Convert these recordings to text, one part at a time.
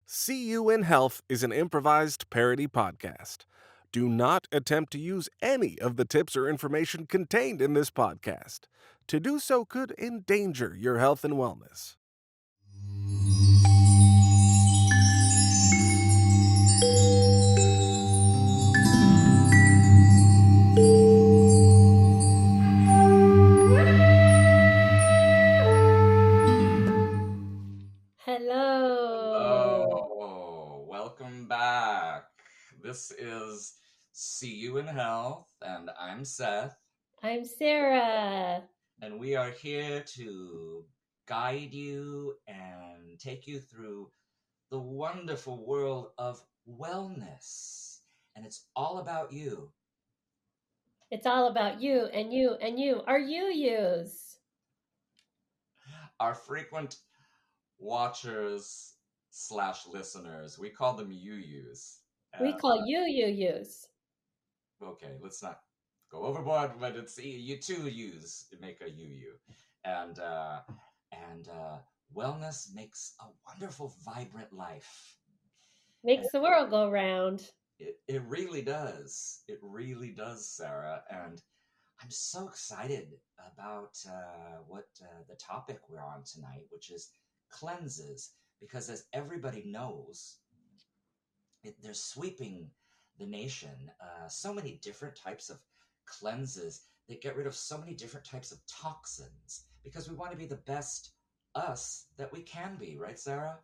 See You in Health is an improvised parody podcast. Do not attempt to use any of the tips or information contained in this podcast. To do so could endanger your health and wellness. Hello. Hello, welcome back. This is See You in Health, and I'm Seth, I'm Sarah. and we are here to guide you and take you through the wonderful world of wellness. And it's all about you. It's all about you and you and you. Our you-yous. Our frequent watchers slash listeners, we call them UUs. We And call you you-yous. okay, let's not go overboard, but it's you two use make a UU, and wellness makes a wonderful, vibrant life. And Makes the world go round. it really does. It really does, Sarah. And I'm so excited about what the topic we're on tonight, which is cleanses, because as everybody knows, they're sweeping the nation. So many different types of cleanses that get rid of so many different types of toxins because we want to be the best us that we can be, right, Sarah?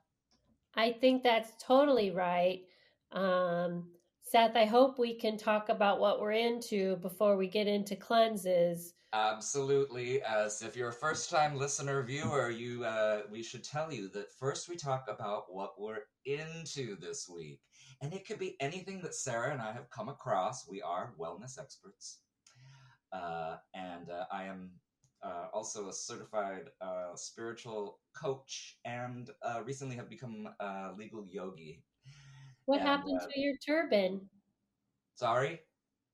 I think that's totally right. Um, Seth, I hope we can talk about what we're into before we get into cleanses. Absolutely. As if you're a first-time listener, viewer, you we should tell you that first we talk about what we're into this week, and it could be anything that Sarah and I have come across. We are wellness experts. And I am also a certified spiritual coach and recently have become a legal yogi. What And happened to your turban? sorry?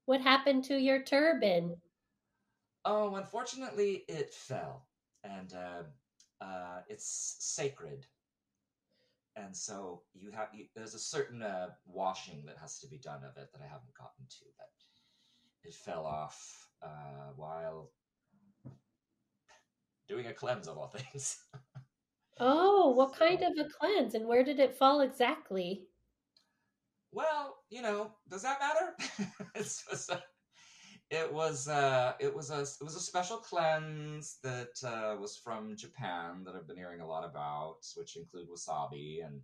What happened to your turban? Oh, unfortunately, it fell. And it's sacred. And so there's a certain washing that has to be done of it that I haven't gotten to, but it fell off while doing a cleanse of all things. Oh, what kind So, of a cleanse and where did it fall exactly? well, does that matter? It's just it was a special cleanse that was from Japan that I've been hearing a lot about, which include wasabi and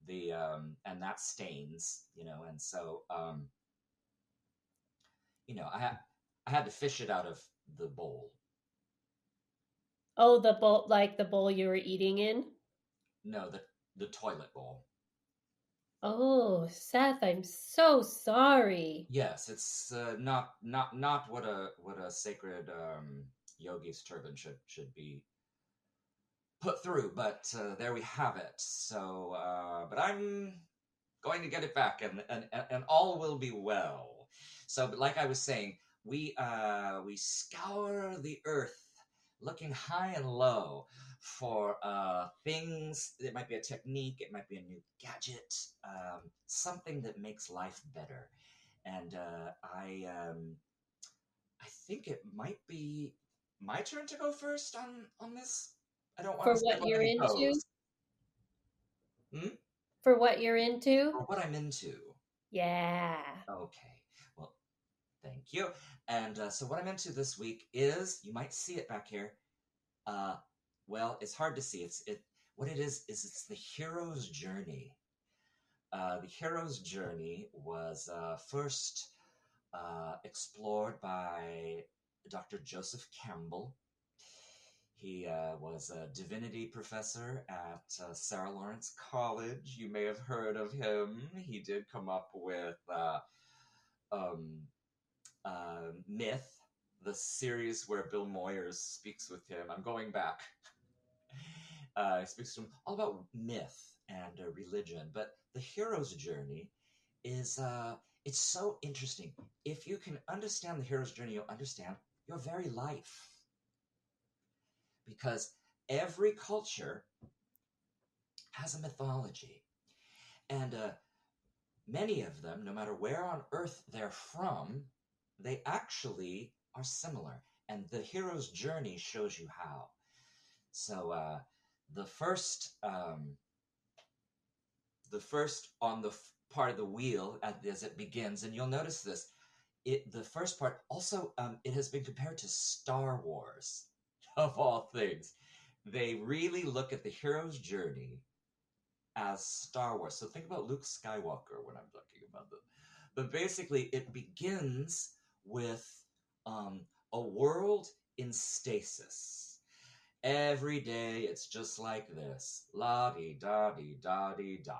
the and that stains, and so I had to fish it out of the bowl. Oh, the bowl, like the bowl you were eating in? No, the toilet bowl. Oh, Seth, I'm so sorry. Yes, it's not what a sacred yogi's turban should be put through, but there we have it. So, but I'm going to get it back, and all will be well. So, but like I was saying, we scour the earth, looking high and low for things. It might be a technique, it might be a new gadget, something that makes life better. And I think it might be my turn to go first on this. I don't want For to step what on you're any into? toes. Hmm? For what you're into? Or what I'm into. Yeah. Okay. Well, thank you. And so what I'm into this week is you might see it back here. Uh, well, it's hard to see. What it is it's the hero's journey. The hero's journey was first explored by Dr. Joseph Campbell. He was a divinity professor at Sarah Lawrence College. You may have heard of him. He did come up with um, Myth, the series where Bill Moyers speaks with him. I'm going back. He speaks to him all about myth and religion. But the hero's journey is it's so interesting. If you can understand the hero's journey, you'll understand your very life. Because every culture has a mythology. And many of them, no matter where on Earth they're from, they actually are similar. And the hero's journey shows you how. So the first, on the part of the wheel as it begins, and you'll notice this. The first part also, it has been compared to Star Wars, of all things. They really look at the hero's journey as Star Wars. So think about Luke Skywalker when I'm talking about them. But basically, it begins with a world in stasis. Every day, it's just like this. La di da di da di da.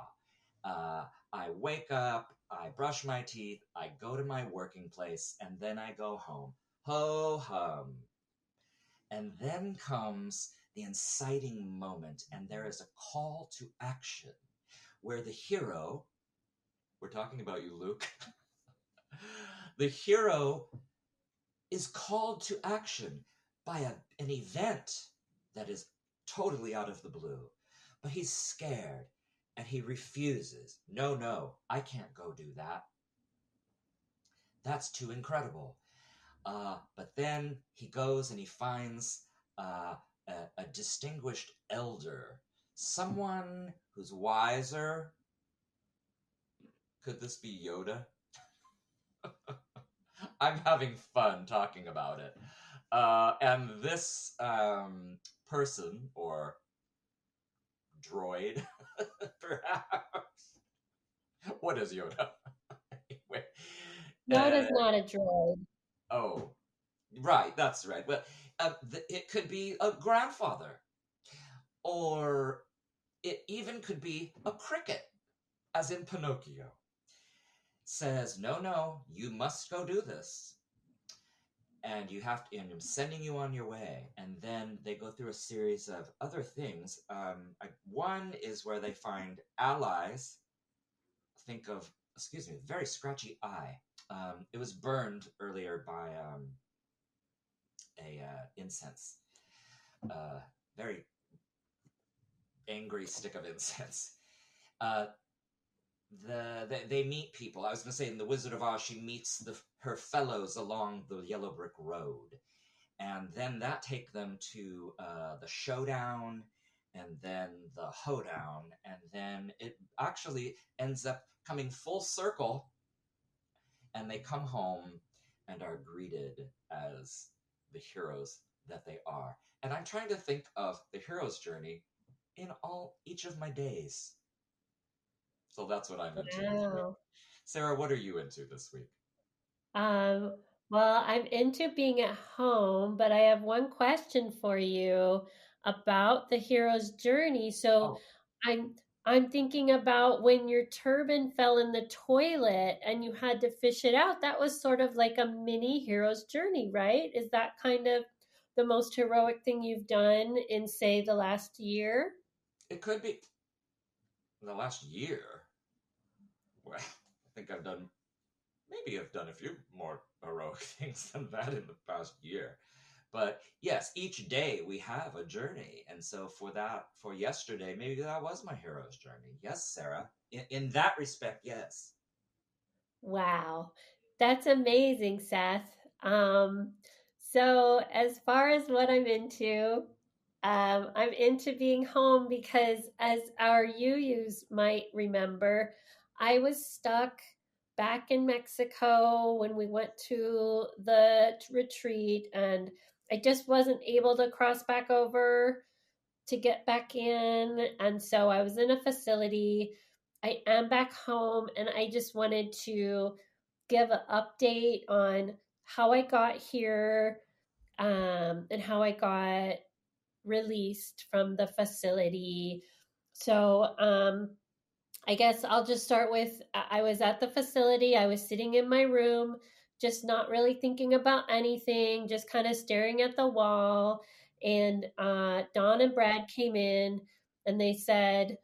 I wake up, I brush my teeth, I go to my working place, and then I go home. Ho hum. And then comes the inciting moment, and there is a call to action where the hero, we're talking about you, Luke, the hero is called to action by an event that is totally out of the blue. But he's scared and he refuses. No, no, I can't go do that. That's too incredible. But then he goes and he finds a distinguished elder, someone who's wiser. Could this be Yoda? I'm having fun talking about it. And this person, or droid, perhaps. What is Yoda? Anyway, Yoda's not a droid. oh, right, that's right. Well, it could be a grandfather, or it even could be a cricket, as in Pinocchio. Says, no, no, you must go do this. And you have to, and I'm sending you on your way. And then they go through a series of other things. One is where they find allies. Think of, excuse me, very scratchy eye. It was burned earlier by a incense, very angry stick of incense. They meet people. I was going to say in The Wizard of Oz, she meets her fellows along the yellow brick road, and then that take them to the showdown, and then the hoedown, and then it actually ends up coming full circle, and they come home and are greeted as the heroes that they are. And I'm trying to think of the hero's journey in each of my days. So that's what I'm into this week. Wow. Sarah, what are you into this week? Um, well, I'm into being at home, but I have one question for you about the hero's journey. So Oh, I'm I'm thinking about when your turban fell in the toilet and you had to fish it out. That was sort of like a mini hero's journey, right? Is that kind of the most heroic thing you've done in, say, the last year? it could be in the last year. Well, I think I've done a few more heroic things than that in the past year. But yes, each day we have a journey. And so for yesterday, maybe that was my hero's journey. Yes, Sarah. In that respect, yes. Wow, that's amazing, Seth. So as far as what I'm into being home because, as our UUs might remember, I was stuck back in Mexico when we went to the retreat, and I just wasn't able to cross back over to get back in. And so I was in a facility. I am back home, and I just wanted to give an update on how I got here, and how I got released from the facility. So I guess I'll just start with I was at the facility, I was sitting in my room, just not really thinking about anything, just kind of staring at the wall. And Don and Brad came in and they said,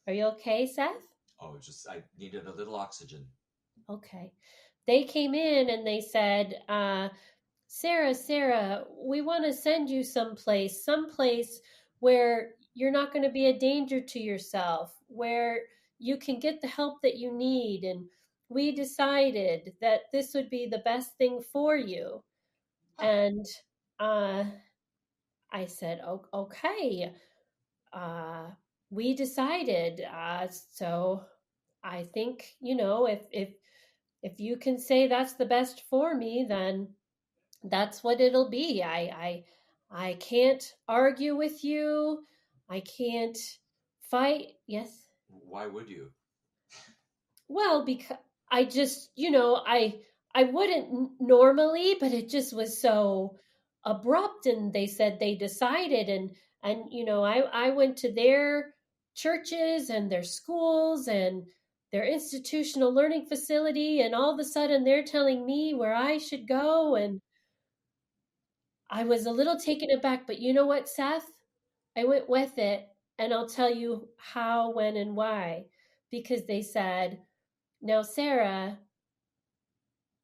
"Are you okay, Seth?" Oh, just I needed a little oxygen. Okay. They came in and they said, Sara, we want to send you someplace where you're not going to be a danger to yourself, where you can get the help that you need. And we decided that this would be the best thing for you. Huh. And uh, I said, okay. Uh, we decided. So I think, if you can say that's the best for me, then that's what it'll be. I can't argue with you. I can't fight. Yes. Why would you? Well, because I just, I wouldn't normally, but it just was so abrupt. And they said they decided, and I went to their churches and their schools and their institutional learning facility, and all of a sudden they're telling me where I should go. And I was a little taken aback, but you know what, Seth? I went with it, and I'll tell you how, when, and why. Because they said, now, Sarah,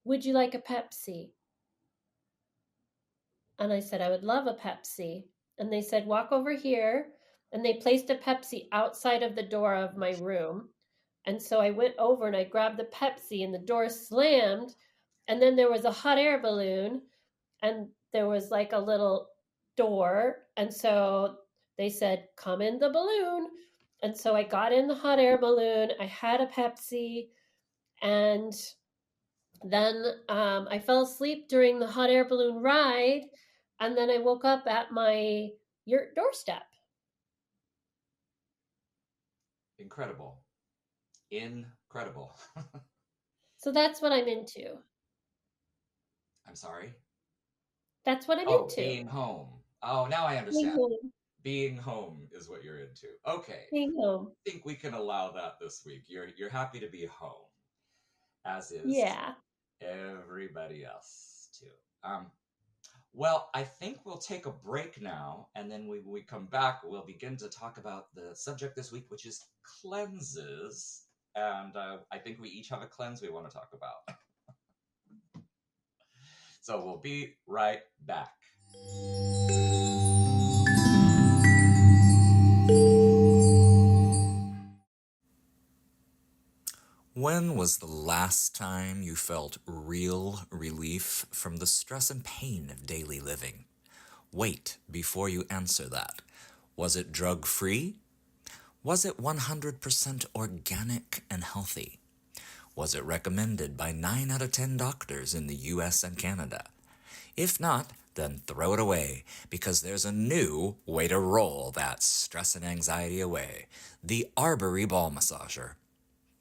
would you like a Pepsi? And I said, I would love a Pepsi. And they said, walk over here. And they placed a Pepsi outside of the door of my room. And so I went over and I grabbed the Pepsi, and the door slammed. And then there was a hot air balloon, and there was like a little door. And so they said, come in the balloon. And so I got in the hot air balloon. I had a Pepsi, and then I fell asleep during the hot air balloon ride, and then I woke up at my your doorstep. Incredible. Incredible. So that's what I'm into. I'm sorry. That's what I'm Oh, into. being home. Oh, now I Being understand. home. Being home is what you're into. Okay. Being home. I think we can allow that this week. You're happy to be home, as is Yeah. everybody else too. Well, I think we'll take a break now, and then when we come back, we'll begin to talk about the subject this week, which is cleanses. And I think we each have a cleanse we want to talk about. So we'll be right back. When was the last time you felt real relief from the stress and pain of daily living? Wait before you answer that. Was it drug-free? Was it 100% organic and healthy? Was it recommended by 9 out of 10 doctors in the US and Canada? If not, then throw it away, because there's a new way to roll that stress and anxiety away. The Arbory Ball Massager.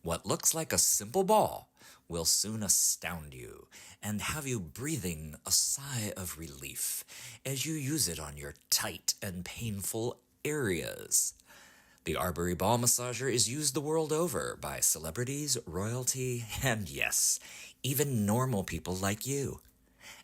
What looks like a simple ball will soon astound you and have you breathing a sigh of relief as you use it on your tight and painful areas. The Arbory Ball Massager is used the world over by celebrities, royalty, and yes, even normal people like you.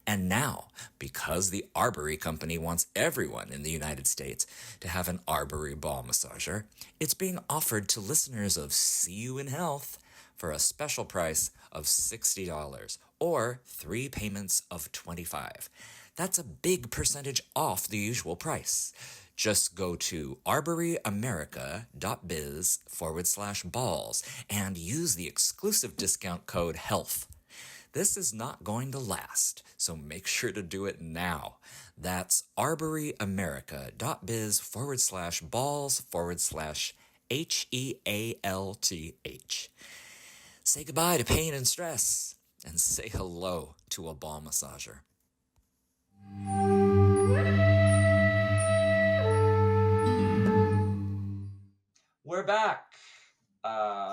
And now, because the Arbory Company wants everyone in the United States to have an Arbory Ball Massager, it's being offered to listeners of See You in Health for a special price of $60 or 3 payments of $25. That's a big percentage off the usual price. Just go to arboryamerica.biz/balls and use the exclusive discount code HEALTH. This is not going to last, so make sure to do it now. That's arboryamerica.biz/balls/HEALTH. Say goodbye to pain and stress, and say hello to a ball massager. We're back.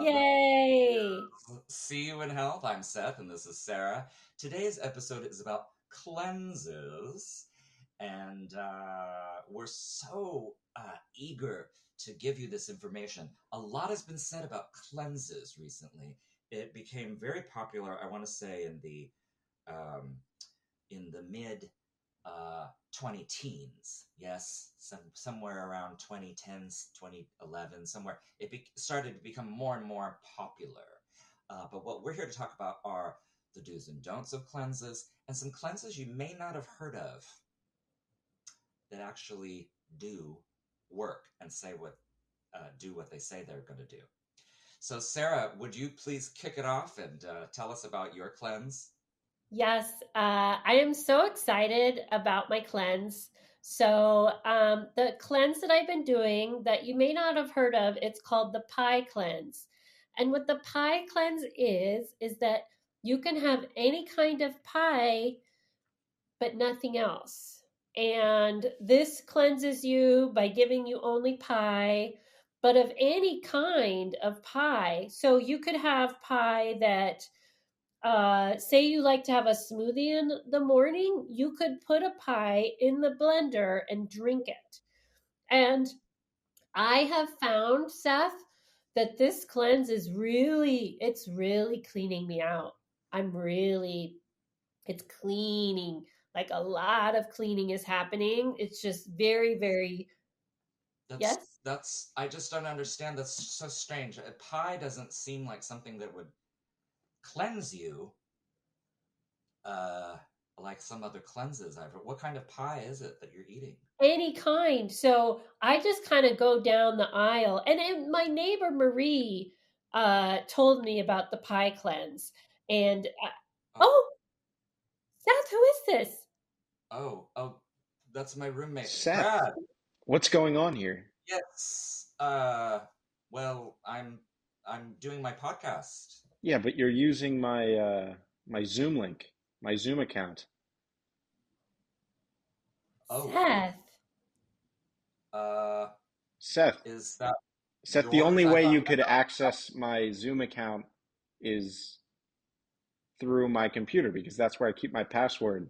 Yay. See You in Health. I'm Seth, and this is Sarah. Today's episode is about cleanses, and we're so eager to give you this information. A lot has been said about cleanses recently. It became very popular, I want to say, um, in the mid 20 teens. Yes, somewhere around 2010s, 2011, somewhere. It started to become more and more popular. But what we're here to talk about are the do's and don'ts of cleanses, and some cleanses you may not have heard of that actually do work and do what they say they're going to do. So, Sarah, would you please kick it off and tell us about your cleanse? Yes, I am so excited about my cleanse. So, the cleanse that I've been doing that you may not have heard of, it's called the pie cleanse. And what the pie cleanse is that you can have any kind of pie, but nothing else. And this cleanses you by giving you only pie, but of any kind of pie. So you could have pie that say you like to have a smoothie in the morning, you could put a pie in the blender and drink it. And I have found, Seth, that this cleanse it's really cleaning me out. It's cleaning, like a lot of cleaning is happening. It's just very, very, That's yes? that's I just don't understand. That's so strange. A pie doesn't seem like something that would cleanse you, uh, like some other cleanses I've heard. What kind of pie is it that you're eating? Any kind. So I just kind of go down the aisle. My neighbor Marie told me about the pie cleanse. And Oh, oh, Seth, who is this? oh, that's my roommate, Seth, Brad. what's going on here? Yes. Well, I'm doing my podcast. Yeah, but you're using my Zoom link, my Zoom account. Oh, Seth. uh, Seth, is that Seth, the yours? only I way thought. you could access my Zoom account is through my computer because that's where I keep my password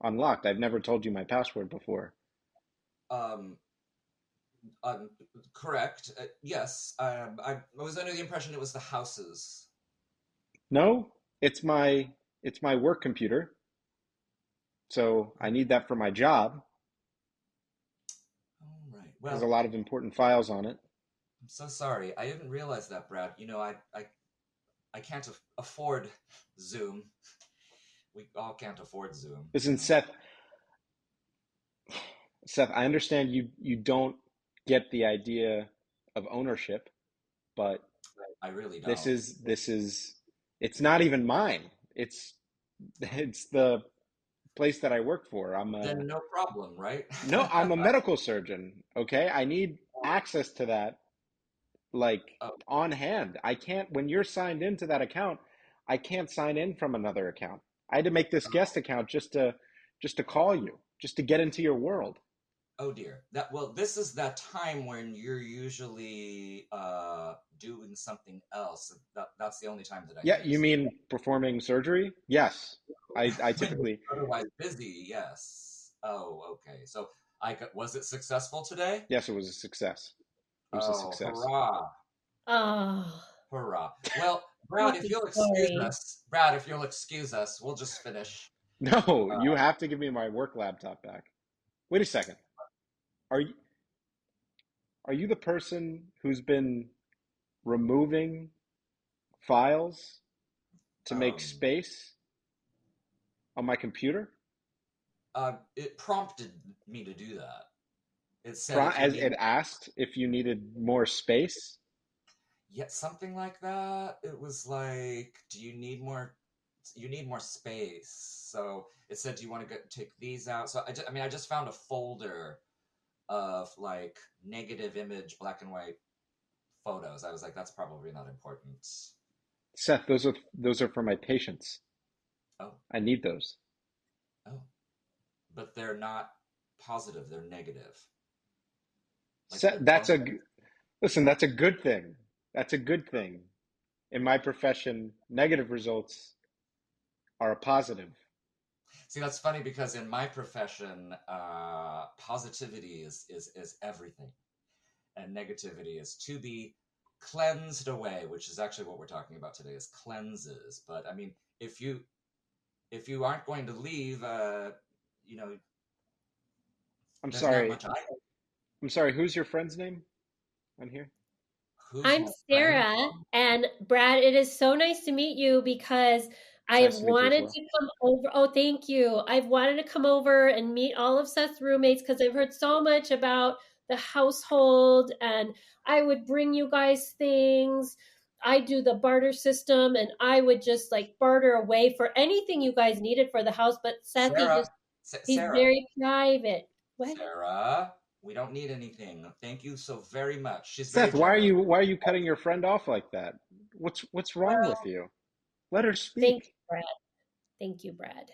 unlocked. I've never told you my password before. Um, um, Correct. Yes. I was under the impression it was the houses. No, it's my work computer. So I Oh, need that for my job. all right. Has a Well, lot of important files on it. I'm so sorry. I didn't realize that, Brad. I can't afford Zoom. We all can't afford Zoom, you Listen, know. Seth, I understand you don't get the idea of ownership, but I really this don't. is this is it's not even mine. It's the place that I work for. Then no problem, right? I'm a medical surgeon, okay? I need access to that like Oh, on hand. I can't when you're signed into that account, I can't sign in from another account. I had to make this guest account just to call you, just to get into your world. oh dear. This is that time when you're usually doing something else. That's the only time that I Yeah, you use it. mean performing surgery? Yes. I When you're typically, otherwise busy, yes. Oh, okay. So was it successful today? yes, it was a success. It was a Oh, success. hurrah. Oh, Hurrah. Well, I'm so sorry. Brad, if you'll excuse us, we'll just finish. No, Uh, you have to give me my work laptop back. Wait a second. Are you are you the person who's been removing files to make um, space on my computer? it prompted me to do that. It said if you As need it asked if you needed more space? yet something like that. It was like, do you need more? You need more space. So it said, do you want to take these out? So I just found a folder of like negative image black and white photos. I was like, that's probably not important. Seth, those are for my patients. Oh, I need those. oh, but they're not positive. They're negative. Like Seth, the phone. listen, that's a good thing. That's a good thing. In my profession, negative results are a positive. See, that's funny because in my profession, positivity is everything, and negativity is to be cleansed away, which is actually what we're talking about today is cleanses. But I mean, if you aren't going to leave, you know, I'm there's not sorry. much I I'm sorry. Who's your friend's name on here? who's I'm my friend. Sarah, and Brad, it is so nice to meet you because I It's have nice to meet you as wanted well. to come over. Oh, thank you. I've wanted to come over and meet all of Seth's roommates because I've heard so much about the household, and I would bring you guys things. I do the barter system, and I would just like barter away for anything you guys needed for the house. But Seth, Sarah, he's Sarah, very private. What? Sarah, we don't need anything. Thank you so very much. She's very Seth, why generous. are you cutting your friend off like that? What's wrong with Well, you? Let her Thank speak. you, Brad. Thank you, Brad.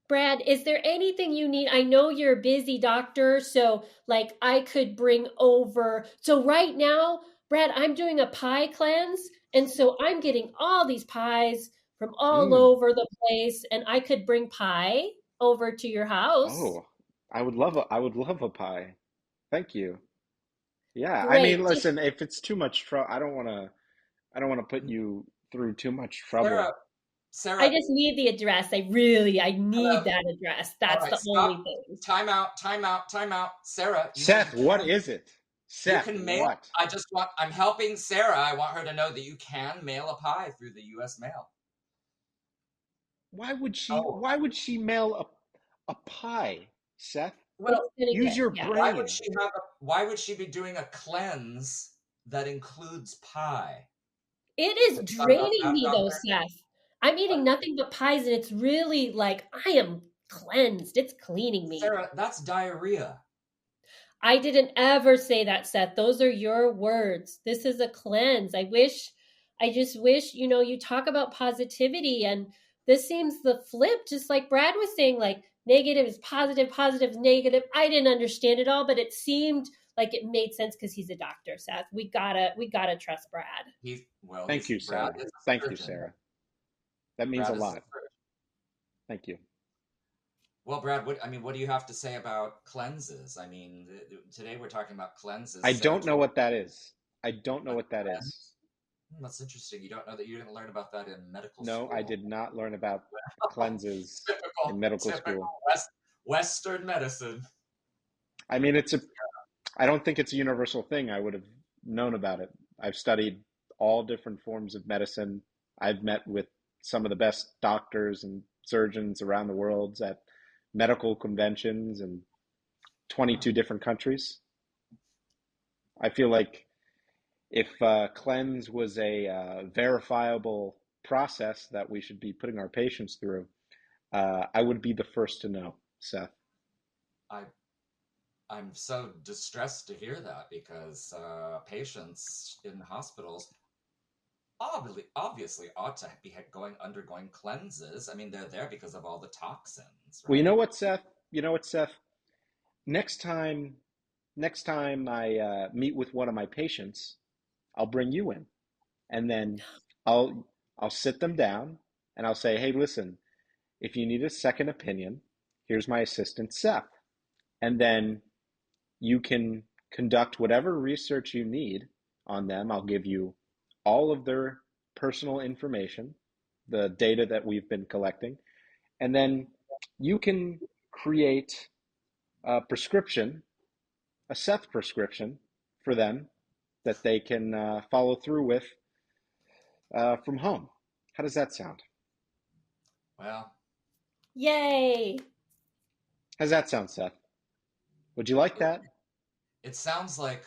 Brad, is there anything you need? I know you're a busy doctor, so like I could bring over. So right now, Brad, I'm doing a pie cleanse, and so I'm getting all these pies from all Mm. over the place, and I could bring pie over to your house. Oh, I would love a pie. Thank you. Yeah, I mean, Great. listen, if it's too much trouble, I don't want to put you through too much trouble. Sarah, I Sarah, just need the address. I need hello. that address. All That's right, the stop. only thing. Time out, time out, time out. Sarah, Seth, you what can is it? you Seth, can mail. what? I'm helping Sarah. I want her to know that you can mail a pie through the US mail. Oh, Why would she mail a pie, Seth? It's well, gonna Use get, your yeah. brain. why would she be doing a cleanse that includes pie? It Is is it not about draining that, me though, doctor? Seth. I'm What? eating nothing but pies, and it's really like I am cleansed. It's cleaning me. Sarah, that's diarrhea. I didn't ever say that, Seth. Those are your words. This is a cleanse. I just wish, you talk about positivity, and this seems the flip, just like Brad was saying, like negative is positive, positive is negative. I didn't understand it all, but it seemed like it made sense because he's a doctor, Seth. We gotta trust Brad. Thank you, Brad Sarah. is a Thank you, surgeon. Sarah. That means a Brad is a lot. surgeon. Thank you. Well, Brad, what do you have to say about cleanses? I mean, today we're talking about cleanses. I Sarah don't know told what that is. I don't know a what that is. cleanse. That's interesting. You don't know that you didn't learn about that in medical No, I school. did not learn about cleanses in typical, medical typical school. Western medicine. I mean, I don't think it's a universal thing. I would have known about it. I've studied all different forms of medicine. I've met with some of the best doctors and surgeons around the world at medical conventions in 22 different countries. I feel like if cleanse was a verifiable process that we should be putting our patients through, I would be the first to know, Seth. I I'm so distressed to hear that because patients in hospitals obviously ought to be undergoing cleanses. I mean, they're there because of all the toxins, Well, you right? know what, Seth? You know what, Seth? Next time, next time I meet with one of my patients, I'll bring you in, and then I'll I'll sit them down and I'll say, "Hey, listen, if you need a second opinion, here's my assistant Seth." And then you can conduct whatever research you need on them. I'll give you all of their personal information, the data that we've been collecting, and then you can create a prescription, a Seth prescription for them that they can follow through with from home. How does that sound? Well, Yay! How does that sound, Seth? Would you like it, that? it sounds like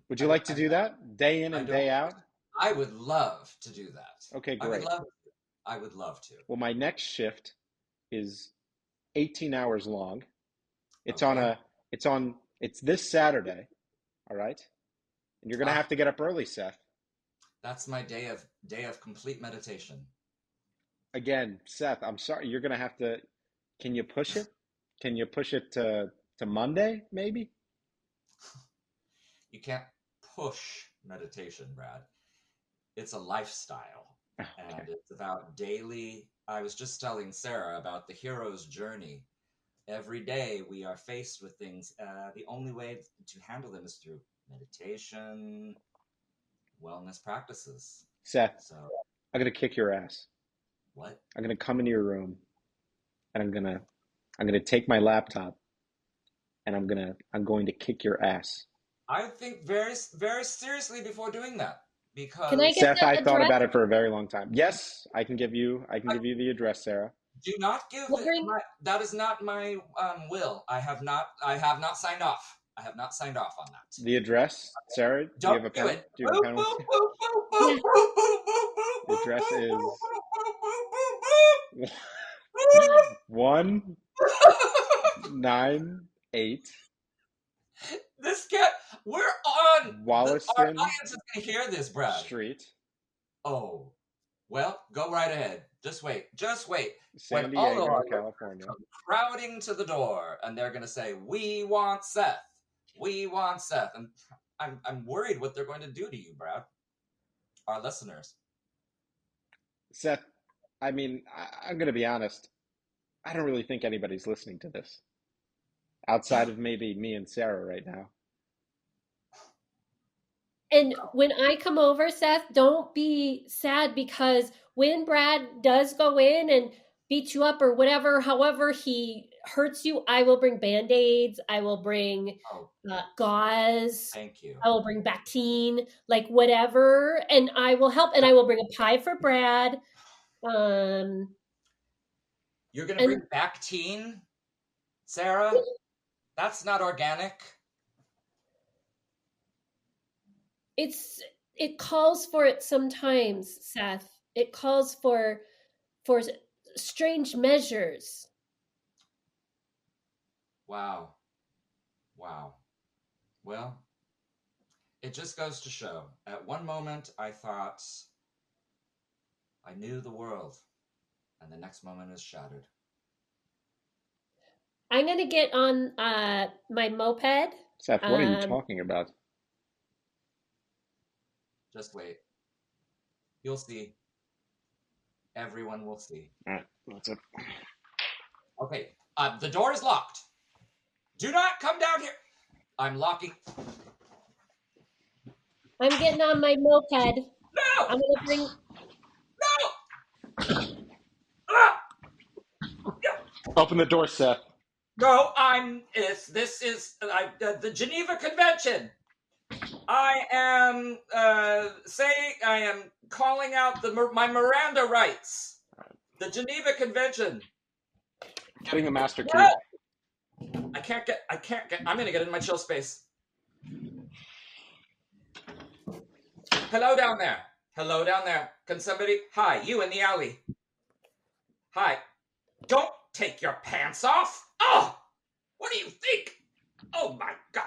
Would you like to do that day in I and don't. day out? I would love to do that. Okay, I would great. love. I would love to. Well, my next shift is 18 hours long. It's on Okay. a it's this Saturday, all right? And you're gonna Ah, have to get up early, Seth. that's my day of complete meditation. Again, Seth, I'm sorry, you're gonna have to can you push it? Can you push it to Monday, maybe? You can't push meditation, Brad. It's a lifestyle, Okay. and it's about daily. I was just telling Sarah about the hero's journey. Every day we are faced with things. The only way to handle them is through meditation, wellness practices. Seth, So, I'm gonna kick your ass. what? I'm gonna come into your room and I'm gonna take my laptop and I'm going to kick your ass. I think very, very seriously before doing that Can I because get Seth, I the thought address? about it for a very long time. Yes, I can give you I, the address, Sarah. Do not give We'll it. bring That is not my will. I have not signed off. I have not signed off on that. The address, Sarah, do you Don't have a do pen? it. Do you have a pen with you? yeah. The address is 198 This cat. We're on. Our Wollaston audience is gonna hear this, Brad. Street, Oh, well, go right ahead. Just wait. Just wait. When San all of Diego, our listeners California. come crowding to the door, and they're gonna say, "We want Seth. We want Seth," and I'm worried what they're going to do to you, Brad. Our listeners. Seth, I mean, I'm going to be honest. I don't really think anybody's listening to this outside of maybe me and Sarah right now. And when I come over, Seth, don't be sad, because when Brad does go in and beat you up or whatever, however he hurts you, I will bring Band-Aids. I will bring Oh, gauze. thank you. I will bring Bactine, like whatever, and I will help. And I will bring a pie for Brad. You're gonna And bring Bactine, Sarah? That's not organic. it calls for it sometimes, Seth. It calls for strange measures. Wow. Wow. Well, it just goes to show. At one moment, I thought I knew the world, and the next moment is shattered. I'm gonna get on my moped. Seth, what are you Um, talking about? Just wait. You'll see. Everyone will see. All right, that's it. Okay, the door is locked. Do not come down here. I'm locking. I'm getting on my moped. No! I'm gonna bring. No! Ah! Open the door, Seth. No, this is the Geneva Convention. I am I am calling out my Miranda rights. The Geneva Convention. Getting the master key. No! I can't get, I'm gonna get in my chill space. Hello down there. Hello down there. Can somebody, hi, you in the alley. Hi. Don't take your pants off. Oh, what do you think? Oh my God.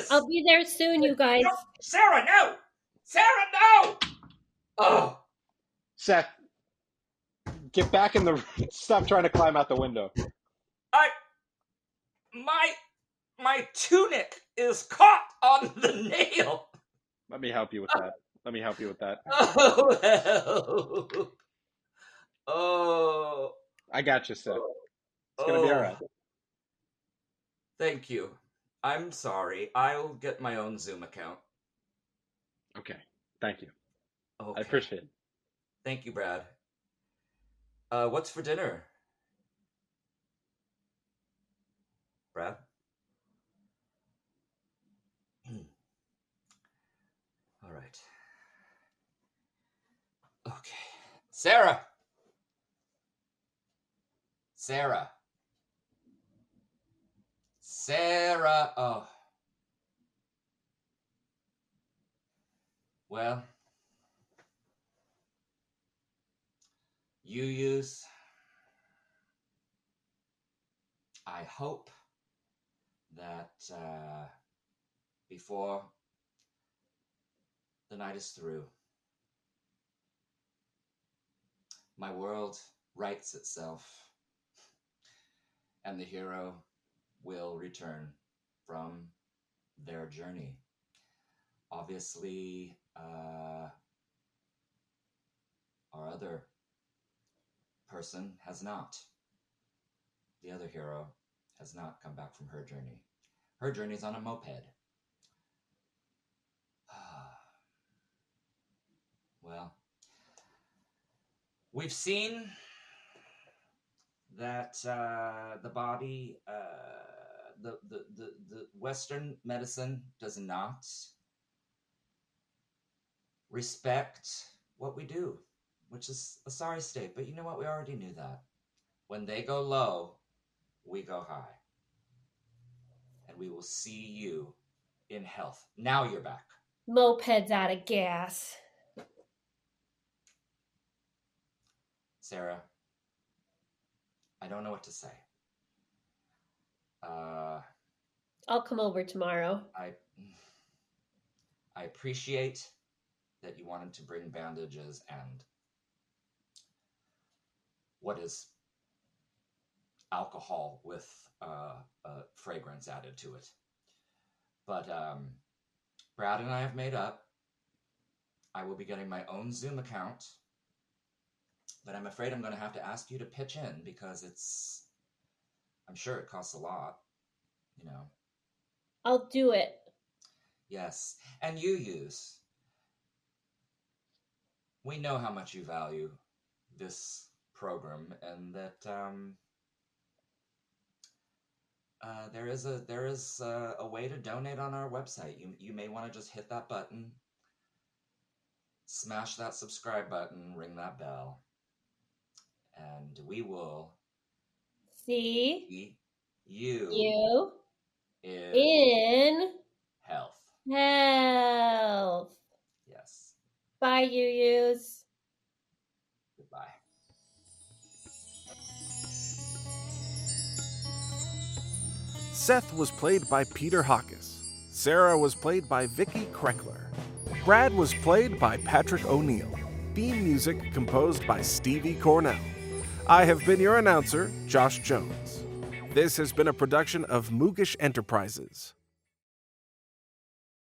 I'll be there soon, you guys. No, Sarah, no! Sarah, no! Oh. Seth, get back in the. Stop trying to climb out the window. My tunic is caught on the nail. Let me help you with that. Let me help you with that. Oh, hell. Oh. I got you, Seth. It's gonna be all right. Thank you. I'm sorry. I'll get my own Zoom account. Okay. Thank you. Okay. I appreciate it. Thank you, Brad. What's for dinner? Brad? All right. Okay. Sarah! Sarah! Sarah! Oh. Well, you use. I hope that before the night is through, my world rights itself, and the hero will return from their journey. Obviously, our other person has not. The other hero has not come back from her journey. Her journey's on a moped. Well, we've seen that the body, the Western medicine does not respect what we do, which is a sorry state. But you know what? We already knew that. When they go low, we go high. And we will see you in health. Now you're back. Moped's out of gas. Sara, I don't know what to say. I'll come over tomorrow. I appreciate that you wanted to bring bandages and what is alcohol with fragrance added to it. But Brad and I have made up. I will be getting my own Zoom account, but I'm afraid I'm going to have to ask you to pitch in because I'm sure it costs a lot, you know. I'll do it. Yes, and we know how much you value this program, and that there is a way to donate on our website. You may want to just hit that button, smash that subscribe button, ring that bell, and we will See you in in health. health. Yes. Bye, Yuyus. Goodbye. Seth was played by Peter Hawkes. Sara was played by Vicky Kreckler. Brad was played by Patrick O'Neill. Theme music composed by Stevie Cornell. I have been your announcer, Josh Jones. This has been a production of Moogish Enterprises.